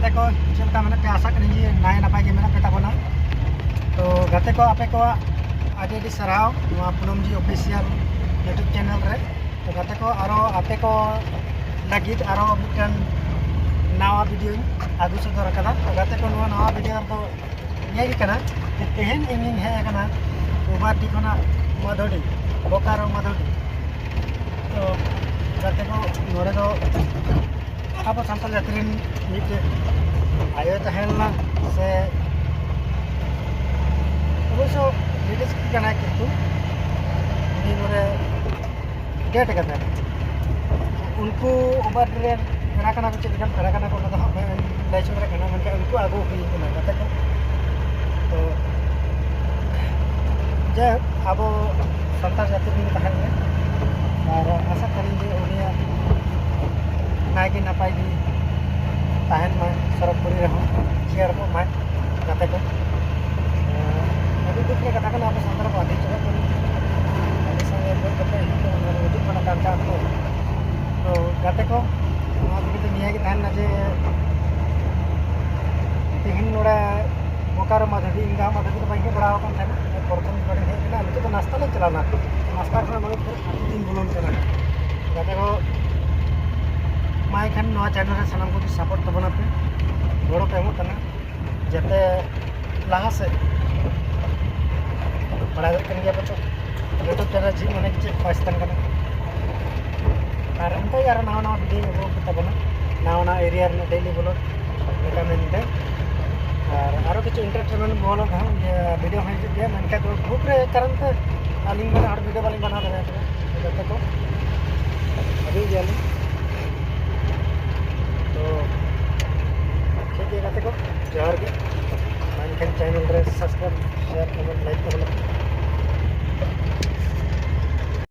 गाते को चलता मैंने पे आशा करें जी नाय नपाय के मेना पेता बना तो गाते को आपे को आदि सराव पूनम जी ऑफिशियल यूट्यूब चैनल रे तो गाते को आरो आपे को लगित आरो मिटन नवा वीडियो आगु सदर कदा तो गाते को नवा वीडियो तो ये कना तेहन इंगिंग है कना गुवाहाटी खना मधुडी बोकारो मधुडी तो गाते को नोरे दो अब सानताल जाति मिटे आयो तहलना से अवश्य लेडीज की कना किंतु उनी नोरे डेट कदा उनको ओवर रे पेरा कना को चेक पेरा कना को तो लाइच रे कना मन के उनको आगो हुई कना गाते को तो जे अब सानताल जाति में तहन में और आशा करें जे उनिया नागी नपाय गी तहन में सरबपुरी रहो चेयर को मैं गाते को अभी दुख के कथा कना अब सानताल को अधिक चला करी अभी संगे कोई कते हितो उदी पना कांचा को तो गाते को नवा भी निया की तहन जे तिहिन नोड़ा बोकारो मधुडी इंगा मधुडी तो बाइक बड़ा होकन था ना प्रथम बड़े है ना तो नाश्ता ले चलाना नाश्ता खाना मतलब फिर दिन बुलोन चला गाते को माय खान नवा चैनल रे सनम को भी सपोर्ट तबना पे बड़ो पे मत ना जते लाहा से बड़ा कर गया बच्चों यूट्यूब चैनल जी माने के पाकिस्तान का कारण तो यार नवा वीडियो वो तबना नवा एरिया रे डेली ब्लॉग लेका मेनते और किसी एंटरटेनमेंट बोलो वीडियो है गया मनका तो बुक रे कारण तो आलिंग में हर वीडियो वाली बना रहे हैं जब तक अभी जाली तो ठीक है गाते को जोहार के मन चैनल रे सब्सक्राइब शेयर कमेंट लाइक कर